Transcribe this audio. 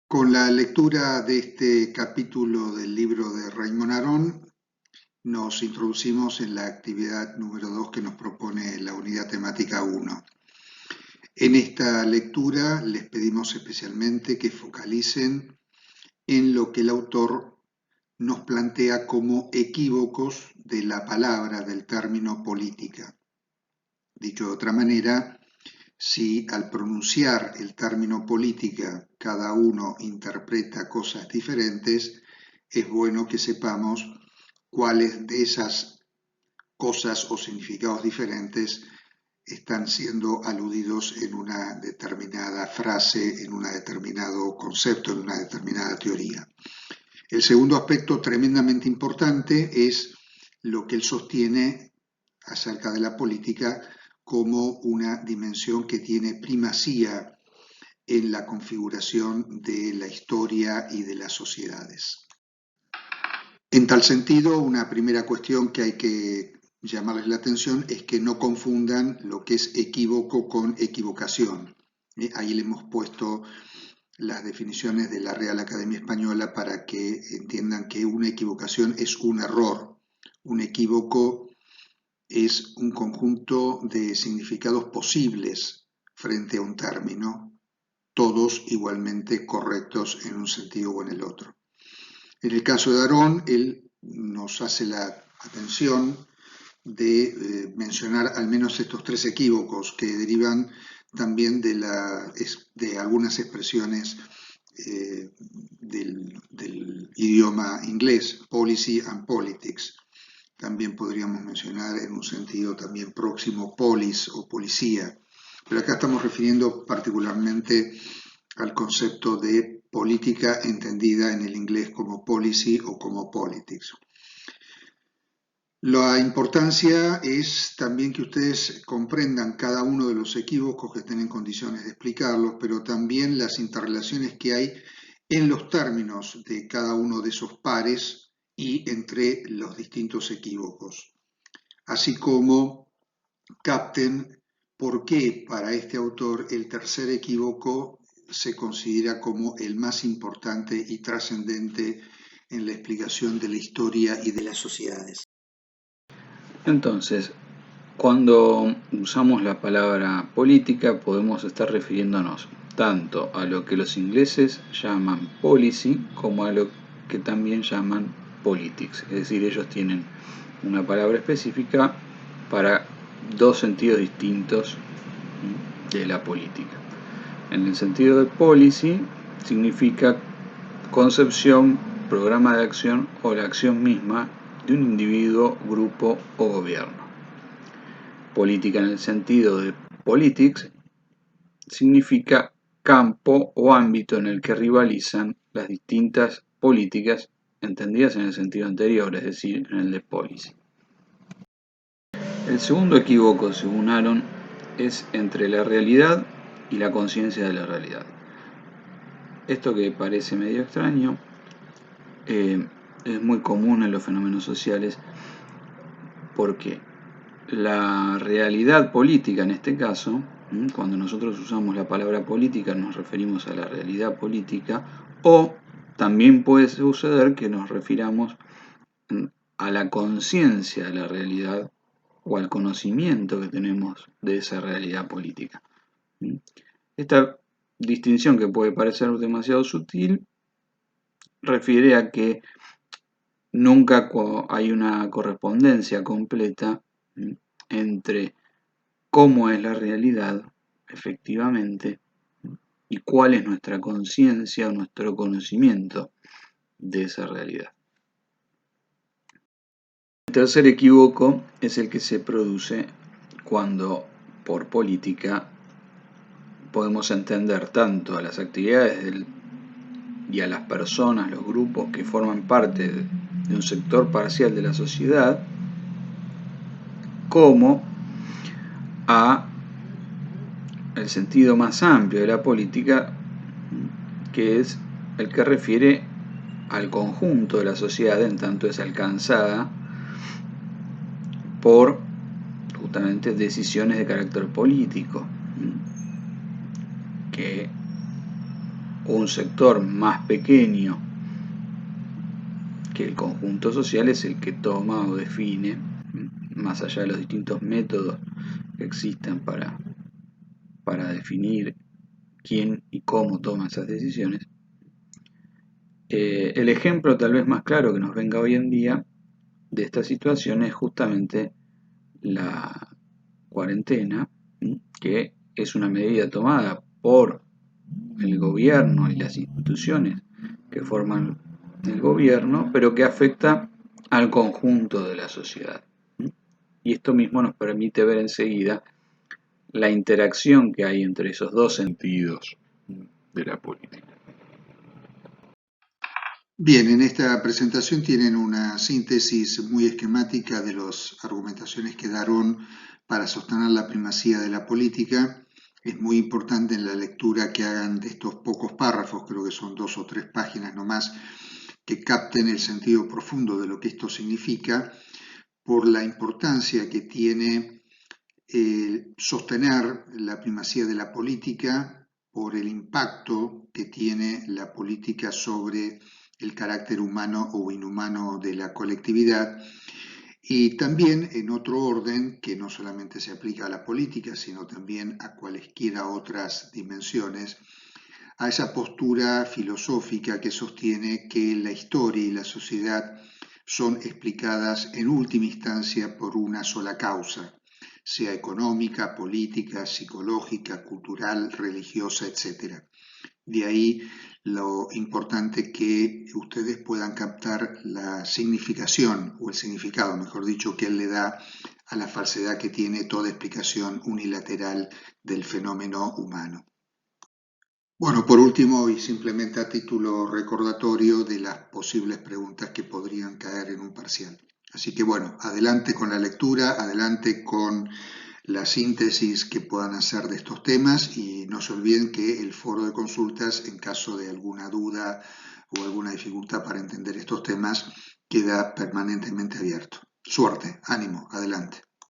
Con la lectura de este capítulo del libro de Raymond Aron, nos introducimos en la actividad número 2 que nos propone la unidad temática 1. En esta lectura les pedimos especialmente que focalicen en lo que el autor nos plantea como equívocos de la palabra, del término política. Dicho de otra manera, si al pronunciar el término política cada uno interpreta cosas diferentes, es bueno que sepamos cuáles de esas cosas o significados diferentes están siendo aludidos en una determinada frase, en un determinado concepto, en una determinada teoría. El segundo aspecto tremendamente importante es lo que él sostiene acerca de la política como una dimensión que tiene primacía en la configuración de la historia y de las sociedades. En tal sentido, una primera cuestión que hay que llamarles la atención es que no confundan lo que es equívoco con equivocación. Ahí le hemos puesto las definiciones de la Real Academia Española para que entiendan que una equivocación es un error. Un equívoco es un conjunto de significados posibles frente a un término, todos igualmente correctos en un sentido o en el otro. En el caso de Aron, él nos hace la atención de mencionar al menos estos tres equívocos que derivan también de algunas expresiones del idioma inglés, policy and politics. También podríamos mencionar en un sentido también próximo polis o policía, pero acá estamos refiriendo particularmente al concepto de política entendida en el inglés como policy o como politics. La importancia es también que ustedes comprendan cada uno de los equívocos que estén en condiciones de explicarlos, pero también las interrelaciones que hay en los términos de cada uno de esos pares y entre los distintos equívocos, así como capten por qué para este autor el tercer equívoco se considera como el más importante y trascendente en la explicación de la historia y de las sociedades. Entonces, cuando usamos la palabra política podemos estar refiriéndonos tanto a lo que los ingleses llaman policy como a lo que también llaman politics. Es decir, ellos tienen una palabra específica para dos sentidos distintos de la política. En el sentido de policy significa concepción, programa de acción o la acción misma de un individuo, grupo o gobierno. Política en el sentido de politics significa campo o ámbito en el que rivalizan las distintas políticas entendidas en el sentido anterior, es decir, en el de policy. El segundo equívoco, según Aron, es entre la realidad y la conciencia de la realidad. Esto que parece medio extraño es muy común en los fenómenos sociales porque la realidad política en este caso, cuando nosotros usamos la palabra política nos referimos a la realidad política, o también puede suceder que nos refiramos a la conciencia de la realidad o al conocimiento que tenemos de esa realidad política. Esta distinción, que puede parecer demasiado sutil, refiere a que nunca hay una correspondencia completa entre cómo es la realidad efectivamente y cuál es nuestra conciencia o nuestro conocimiento de esa realidad. El tercer equívoco es el que se produce cuando por política podemos entender tanto a las actividades y a las personas, los grupos que forman parte de un sector parcial de la sociedad, como a el sentido más amplio de la política, que es el que refiere al conjunto de la sociedad en tanto es alcanzada por justamente decisiones de carácter político que o un sector más pequeño que el conjunto social es el que toma o define, más allá de los distintos métodos que existan para definir quién y cómo toma esas decisiones. El ejemplo tal vez más claro que nos venga hoy en día de esta situación es justamente la cuarentena, que es una medida tomada por el gobierno y las instituciones que forman el gobierno, pero que afecta al conjunto de la sociedad. Y esto mismo nos permite ver enseguida la interacción que hay entre esos dos sentidos de la política. Bien, en esta presentación tienen una síntesis muy esquemática de las argumentaciones que Daron para sostener la primacía de la política. Es muy importante en la lectura que hagan de estos pocos párrafos, creo que son 2 o 3 páginas nomás, que capten el sentido profundo de lo que esto significa, por la importancia que tiene sostener la primacía de la política, por el impacto que tiene la política sobre el carácter humano o inhumano de la colectividad, y también en otro orden que no solamente se aplica a la política, sino también a cualesquiera otras dimensiones, a esa postura filosófica que sostiene que la historia y la sociedad son explicadas en última instancia por una sola causa, sea económica, política, psicológica, cultural, religiosa, etc. De ahí lo importante que ustedes puedan captar la significación o el significado, mejor dicho, que él le da a la falsedad que tiene toda explicación unilateral del fenómeno humano. Bueno, por último, y simplemente a título recordatorio de las posibles preguntas que podrían caer en un parcial. Así que bueno, adelante con la lectura, adelante con la síntesis que puedan hacer de estos temas y no se olviden que el foro de consultas, en caso de alguna duda o alguna dificultad para entender estos temas, queda permanentemente abierto. Suerte, ánimo, adelante.